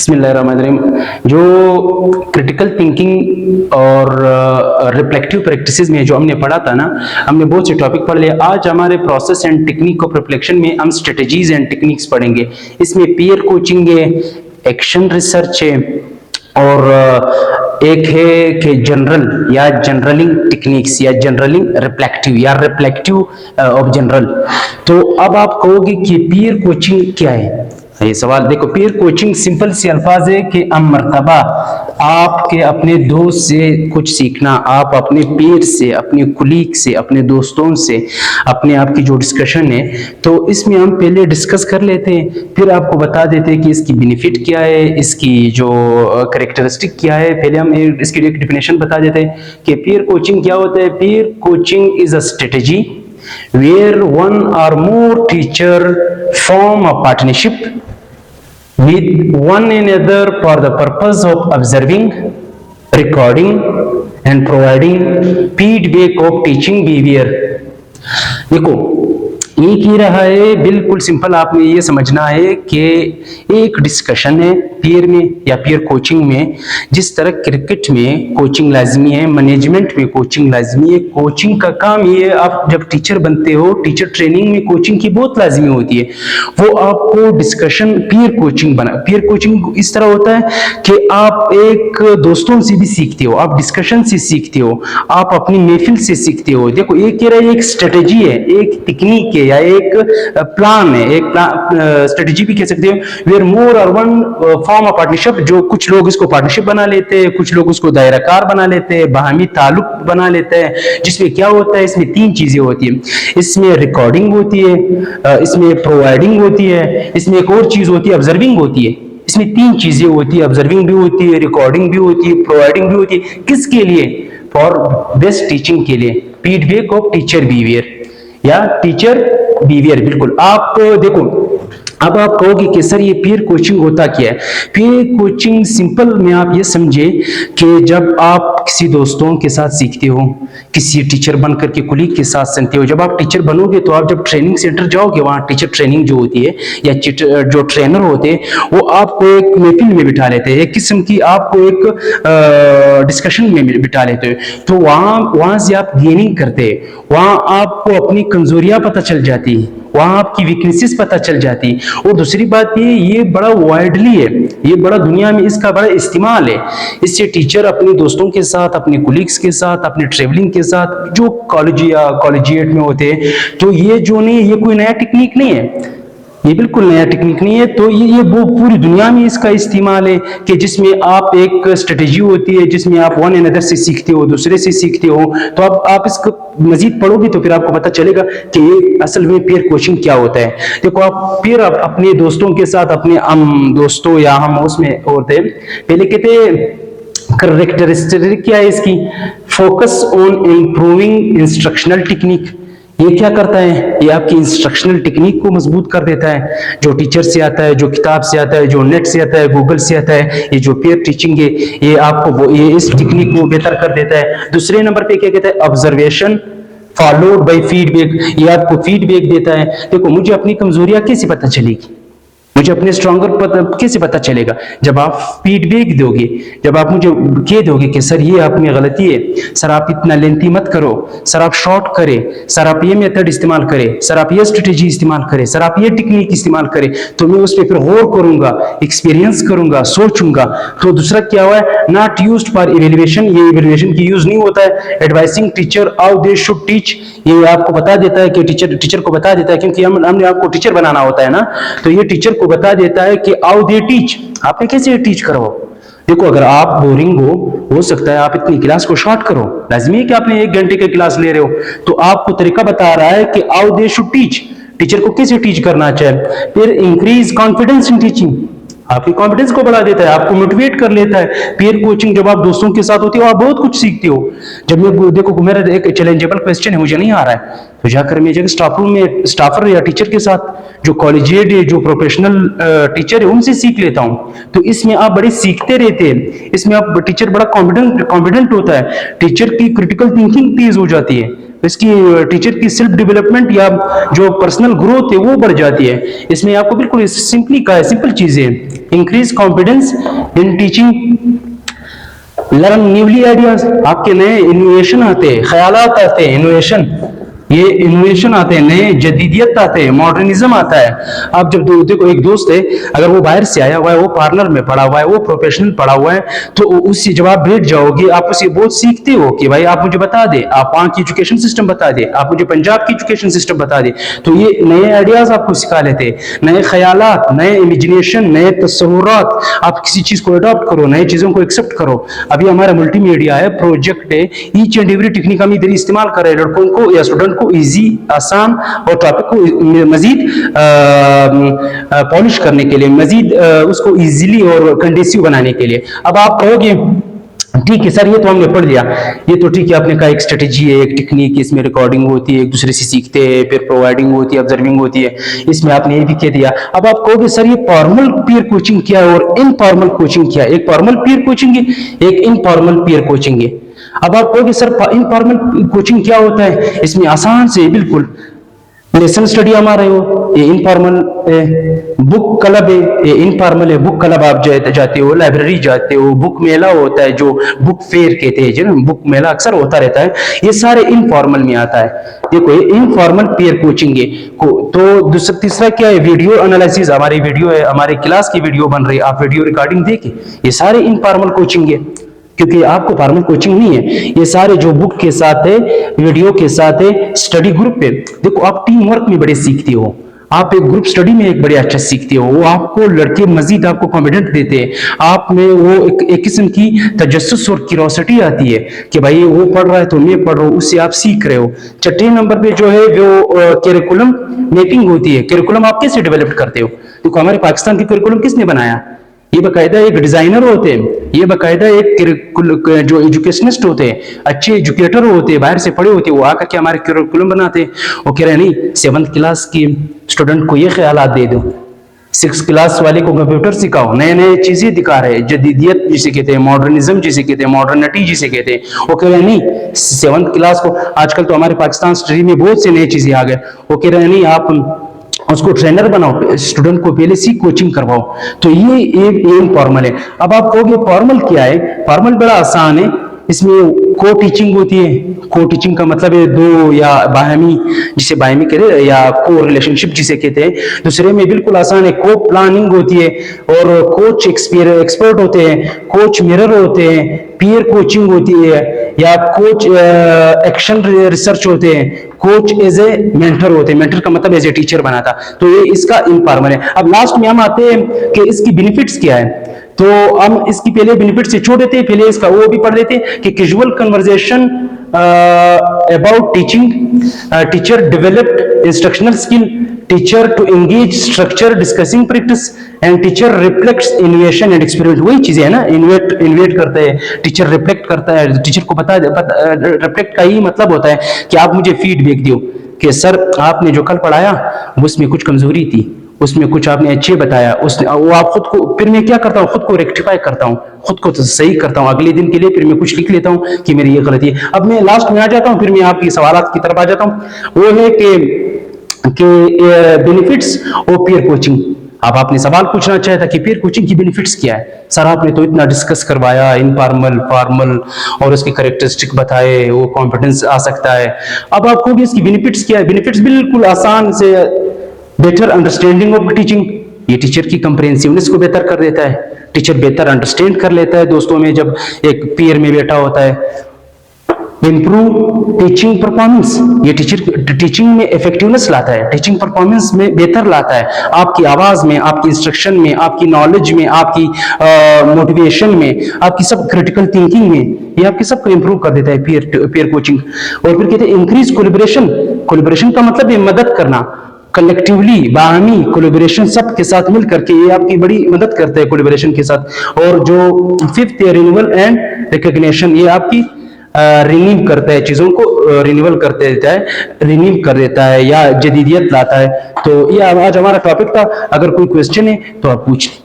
बिस्मिल्लाहिर्रहमानिर्रहीम। जो critical thinking और रिफ्लेक्टिव प्रैक्टिसेस में जो हमने पढ़ा था ना, हमने बहुत से टॉपिक पढ़ लिए। आज हमारे process and technique of reflection में हम स्ट्रेटजीज एंड टेक्निक्स पढ़ेंगे। इसमें पीयर कोचिंग है, एक्शन रिसर्च है और एक है कि जनरल या जनरलिंग टेक्निक्स या जनरलिंग रिफ्लेक्टिव या रिफ्लेक्टिव ऑफ जनरल। तो अब आप कहोगे कि पीयर कोचिंग क्या है? ये सवाल देखो, पीयर कोचिंग सिंपल सी अल्फाज है कि मर्तबा आपके अपने दोस्त से कुछ सीखना, आप अपने पीर से, अपने कुलीग से, अपने दोस्तों से, अपने आपकी जो डिस्कशन है, तो इसमें हम पहले डिस्कस कर लेते हैं, फिर आपको बता देते हैं कि इसकी बेनिफिट क्या है, इसकी जो कैरेक्टरिस्टिक क्या है। पहले हम इसकी एक डिफिनेशन बता देते हैं कि पीयर कोचिंग क्या होता है। Peer coaching is a strategy where one or more teacher form a partnership with one another for the purpose of observing, recording and providing feedback of teaching behavior। देखो ये की रहा है, बिल्कुल सिंपल आपने ये समझना है कि एक डिस्कशन है पीयर में या पीयर कोचिंग में। जिस तरह क्रिकेट में कोचिंग लाजमी है, मैनेजमेंट में कोचिंग लाजमी है। कोचिंग का काम ये, आप जब टीचर बनते हो, टीचर ट्रेनिंग में कोचिंग की बहुत लाजमी होती है। वो आपको डिस्कशन पीयर कोचिंग बना। पीयर कोचिंग इस तरह होता है कि आप एक दोस्तों से भी सीखते हो, आप डिस्कशन से सीखते हो, आप अपनी महफिल से सीखते हो। देखो ये कह रहा है, एक स्ट्रेटेजी है, एक टेक्निक है या एक प्लान है, एक स्ट्रेटेजी भी कह सकते हो। वेयर मोर और वन फॉर्म ऑफ पार्टनरशिप, जो कुछ लोग इसको पार्टनरशिप बना लेते हैं, कुछ लोग उसको दायराकार बना लेते हैं, बाहमी ताल्लुक बना लेते हैं। जिसमें क्या होता है, इसमें तीन चीजें होती है। इसमें रिकॉर्डिंग होती है, इसमें प्रोवाइडिंग होती है, इसमें एक और चीज होती है ऑब्जर्विंग होती है। इसमें तीन चीजें होती है, ऑब्जर्विंग भी होती है, रिकॉर्डिंग भी होती है, प्रोवाइडिंग भी होती है। किसके लिए? फॉर बेस्ट टीचिंग के लिए, फीडबैक ऑफ टीचर बिहेवियर या टीचर बिहेवियर। बिल्कुल। आप देखो, अब आप कहोगे कि सर ये पीयर कोचिंग होता क्या है? पीयर कोचिंग सिंपल में आप ये समझे कि जब आप किसी दोस्तों के साथ सीखते हो, किसी टीचर बनकर के कुलीग के साथ सीखते हो। जब आप टीचर बनोगे तो आप जब ट्रेनिंग सेंटर जाओगे, वहां टीचर ट्रेनिंग जो होती है या जो ट्रेनर होते हैं, वो आपको एक महफिल में बिठा लेते हैं, एक किस्म की आपको एक डिस्कशन में बिठा लेते हैं। तो वहां से आप गेनिंग करते हैं, वहां आपको अपनी कमजोरियां पता चल जाती है, वहां आपकी वीकनेसेस पता चल जाती है। और दूसरी बात ये बड़ा वाइडली है, ये बड़ा दुनिया में इसका बड़ा इस्तेमाल है। इससे टीचर अपने दोस्तों के साथ, अपने कुलीग्स के साथ, अपने ट्रेवलिंग के साथ, जो कॉलेज या कॉलेजिएट में होते हैं, तो ये जो नहीं, ये कोई नया टेक्निक नहीं है, ये बिल्कुल नया टेक्निक नहीं है। तो ये वो पूरी दुनिया में इसका इस्तेमाल है कि जिसमें आप एक स्ट्रेटेजी होती है, जिसमें आप वन अनदर से सीखते हो, दूसरे से सीखते हो। तो अब आप इसको मजीद पढ़ोगे तो फिर आपको पता चलेगा कि ये असल में पीयर कोचिंग क्या होता है। देखो, आप पीयर अपने दोस्तों के साथ, अपने दोस्तों या हम उसमें होते हैं, पहले कहते कैरेक्टरिस्टिक क्या है इसकी? Focus on improving instructional technique. ये क्या करता है? ये आपकी इंस्ट्रक्शनल टेक्निक को मजबूत कर देता है। जो टीचर से आता है, जो किताब से आता है, जो नेट से आता है, गूगल से आता है, ये जो पीयर टीचिंग है, ये आपको ये इस टेक्निक को बेहतर कर देता है। दूसरे नंबर पे क्या कहता है? Observation followed by feedback. ये आपको फीडबैक देता है। देखो, मुझे अपनी कमजोरियां कैसे पता चलेगी, मुझे अपने स्ट्रॉन्गर कैसे पता चलेगा? जब आप फीडबैक दोगे, जब आप मुझे कह दोगे कि सर ये आप में गलती है, सर आप इतना लेंथी मत करो, सर आप शॉर्ट करें, सर आप ये मेथड इस्तेमाल करें, सर आप ये स्ट्रेटेजी इस्तेमाल करें, सर आप ये टेक्निक इस्तेमाल करें, तो मैं उस पर फिर गौर करूंगा, एक्सपीरियंस करूंगा, सोचूंगा। तो दूसरा क्या हुआ है? Not used for evaluation. ये इवेल्युएशन की यूज नहीं होता है। Advising teacher how they should teach. ये आपको बता देता है कि टीचर को बता देता है, क्योंकि हमने आपको टीचर बनाना होता है ना, तो ये टीचर को बता देता है कि हाउ दे टीच, आपने कैसे टीच करो। देखो, अगर आप बोरिंग हो सकता है आप इतनी क्लास को शॉर्ट करो, लाजमी है कि आपने 1 घंटे की क्लास ले रहे हो, तो आपको तरीका बता रहा है कि how they should teach, teacher को कैसे टीच करना चाहिए। फिर इंक्रीज कॉन्फिडेंस इन टीचिंग, आपकी कॉन्फिडेंस को बढ़ा देता है, आपको मोटिवेट कर लेता है। पीयर कोचिंग जब आप दोस्तों के साथ होती हो, आप बहुत कुछ सीखते हो। जब मैं देखो, मेरा एक चैलेंजेबल क्वेश्चन है, मुझे नहीं आ रहा है, तो जाकर मैं जगह स्टाफ रूम में स्टाफर या टीचर के साथ, जो कॉलेजिएट है, जो प्रोफेशनल टीचर है, उनसे सीख लेता हूं। तो इसमें आप बड़े सीखते रहते हैं, इसमें आप टीचर बड़ा कॉन्फिडेंट होता है, टीचर की क्रिटिकल थिंकिंग तेज हो जाती है, इसकी टीचर की सेल्फ डेवलपमेंट या जो पर्सनल ग्रोथ है वो बढ़ जाती है। इसमें आपको बिल्कुल सिंपली का है, सिंपल चीजें increase confidence in teaching, learn newly ideas, आपके नए इनोवेशन आते हैं, ख्यालात आते हैं, इनोवेशन, ये इनोवेशन आते हैं, नए जदीदियत आते हैं, मॉडर्निज्म आता है। आप जब देखो एक दोस्त है, अगर वो बाहर से आया हुआ है, वो पार्लर में पढ़ा हुआ है, वो प्रोफेशनल पढ़ा हुआ है, तो उससे जब आप बैठ जाओगे आप उससे बहुत सीखते हो कि भाई आप मुझे बता दे, आप वहाँ की एजुकेशन सिस्टम बता दे, आप मुझे पंजाब की एजुकेशन सिस्टम बता दे, तो ये नए आइडियाज आपको सिखा लेते हैं, नए ख्यालात, नए इमेजिनेशन, नए तस्वुरात, आप किसी चीज को अडॉप्ट करो, नई चीजों को एक्सेप्ट करो। अभी हमारा मल्टीमीडिया है, प्रोजेक्ट है, ईच एंड एवरी टेक्निक हम इधर इस्तेमाल कर रहे हैं लड़कों को या स्टूडेंट को इजी, आसान और टॉपिक को मजीद पॉलिश करने के लिए, मजीद उसको इजीली और कंडेसिव बनाने के लिए। अब आप कहोगे ठीक है सर, ये तो हमने पढ़ लिया, ये तो ठीक है, आपने कहा एक स्ट्रेटेजी है, एक टेक्निक, इसमें रिकॉर्डिंग होती है, एक दूसरे से सीखते हैं, फिर प्रोवाइडिंग होती है, ऑब्जर्विंग होती है, इसमें आपने ये भी कह दिया। अब आप कहोगे सर ये फॉर्मल पीयर कोचिंग क्या है और इनफॉर्मल कोचिंग क्या है? एक फॉर्मल पीयर कोचिंग है, एक इनफॉर्मल पीयर कोचिंग है। अब आप कहोगे सर इनफॉर्मल कोचिंग क्या होता है? इसमें आसान से बिल्कुल लेसन स्टडी हमारे हो, ये इनफॉर्मल बुक क्लब है, ये इनफॉर्मल है, बुक क्लब आप जाते हो, लाइब्रेरी जाते हो, बुक मेला होता है जो बुक फेयर कहते हैं, जो बुक मेला अक्सर होता रहता है, ये सारे इनफॉर्मल में आता है। देखो ये इनफॉर्मल पीयर कोचिंग है। तो तीसरा क्या है? वीडियो एनालिसिस, हमारी वीडियो है, हमारी क्लास की वीडियो बन रही है, आप वीडियो रिकॉर्डिंग देखे, ये सारे इनफॉर्मल कोचिंग है, क्योंकि आपको फॉर्मल कोचिंग नहीं है, ये सारे जो बुक के साथ है, वीडियो के साथ है, स्टडी ग्रुप पे। देखो आप टीम वर्क में बड़े सीखते हो, आप एक ग्रुप स्टडी में एक बड़े अच्छा सीखते हो, वो आपको लड़के मजीद आपको कॉन्फिडेंट देते हैं, आप में वो एक किस्म की तजस्सुस और क्यूरियोसिटी आती है कि भाई वो पढ़ रहा है तो मैं पढ़ रहा हूँ, उससे आप सीख रहे हो। छठे नंबर पे जो है वो करिकुलम मेकिंग होती है। करिकुलम आप कैसे डेवलप करते हो? देखो हमारे पाकिस्तान की करिकुलम किसने बनाया? ये बाकायदा एक डिजाइनर होते हैं, ये बाकायदा एक जो एजुकेशनिस्ट होते हैं, अच्छे एजुकेटर होते हैं, बाहर से पढ़े होते हैं, वो आकर के हमारे करिकुलम बनाते हैं। वो कह रहे हैं नहीं, 7th क्लास की स्टूडेंट को ये ख्यालात दे दो, 6th क्लास वाले को कंप्यूटर सिखाओ, नए नए चीजें दिखा रहे हैं, जदीदियत जिसे कहते हैं, मॉडर्निज्म जिसे कहते हैं, मॉडर्निटी जिसे कहते हैं। वो कह रहे हैं नहीं, 7th क्लास को, आजकल तो हमारे पाकिस्तान स्टडी में बहुत से नई चीजें आ गए, वो कह रहे हैं नहीं, आप उसको ट्रेनर बनाओ, स्टूडेंट को पहले से कोचिंग करवाओ। तो ये इनफॉर्मल है। अब आप कहोगे फॉर्मल क्या है? फॉर्मल बड़ा आसान है, इसमें को टीचिंग होती है। को टीचिंग का मतलब है दो या बाहमी, जिसे बाहमी कहे, या को रिलेशनशिप जिसे कहते हैं। दूसरे में बिल्कुल आसान है, को प्लानिंग होती है, और कोच एक्सपर्ट होते हैं, कोच मिरर होते हैं, पीयर कोचिंग होती है, या कोच एक्शन रिसर्च होते हैं, कोच एज ए मेंटर होते हैं, मेंटर का मतलब एज ए टीचर बनाता। तो ये इसका इनफॉर्मल है। अब लास्ट में हम आते हैं कि इसकी बेनिफिट्स क्या है, तो हम इसकी पहले बेनिफिट से छोड़ देते हैं, पहले इसका वो भी पढ़ लेते हैं कि casual conversation about teaching, teacher developed instructional skill, teacher to engage structure discussing practice, and teacher reflects innovation and experiment. वही चीजें है ना, इन्वेट करते हैं, टीचर रिफ्लेक्ट करता है, टीचर को रिफ्लेक्ट का ही मतलब होता है कि आप मुझे फीडबैक दो कि सर आपने जो कल पढ़ाया उसमें कुछ कमजोरी थी, उसमें कुछ आपने अच्छे बताया, वो आप खुद को, फिर मैं क्या करता हूँ, खुद को रेक्टिफाई करता हूँ, खुद को तो सही करता हूँ अगले दिन के लिए, फिर मैं कुछ लिख लेता हूँ कि मेरी ये गलती है। अब मैं लास्ट में आ जाता हूँ, फिर मैं आपकी सवालात की तरफ आ जाता हूँ। वो है कि बेनिफिट्स और पीयर कोचिंग। अब आपने सवाल पूछना चाहा था कि पीयर कोचिंग की बेनिफिट्स क्या है? सर आपने तो इतना डिस्कस करवाया, इनफॉर्मल, फॉर्मल, और उसके कैरेक्टरिस्टिक बताए, वो कॉन्फिडेंस आ सकता है। अब आपको भी इसकी बेनिफिट्स क्या है? बेनिफिट्स बिल्कुल आसान से, बेटर अंडरस्टैंडिंग ऑफ टीचिंग, ये टीचर की कंप्रेहेंसिवनेस को बेहतर कर देता है, टीचर बेहतर अंडरस्टैंड कर लेता है दोस्तों में जब एक पीयर में बैठा होता है। इंप्रूव टीचिंग परफॉर्मेंस, ये टीचर टीचिंग में इफेक्टिवनेस लाता है, टीचिंग परफॉर्मेंस में बेहतर लाता है, आपकी आवाज में, आपकी इंस्ट्रक्शन में, आपकी नॉलेज में, आपकी मोटिवेशन में, आपकी सब क्रिटिकल थिंकिंग में, ये आपके सबको इंप्रूव कर देता है पीयर कोचिंग। और फिर कहते हैं इंक्रीज कोलैबोरेशन। कोलैबोरेशन का मतलब है मदद करना, कलेक्टिवली, बाहमी कोलैबोरेशन, सबके साथ मिल करके ये आपकी बड़ी मदद करते हैं कोलैबोरेशन के साथ। और जो 5th है रिन्यूअल एंड रिकॉग्निशन, ये आपकी रिन्यू करता है, चीजों को रिन्यूअल कर देता है, रिन्यू कर देता है या जदीदियत लाता है। तो ये आज हमारा टॉपिक था। अगर कोई क्वेश्चन है तो आप पूछ लें।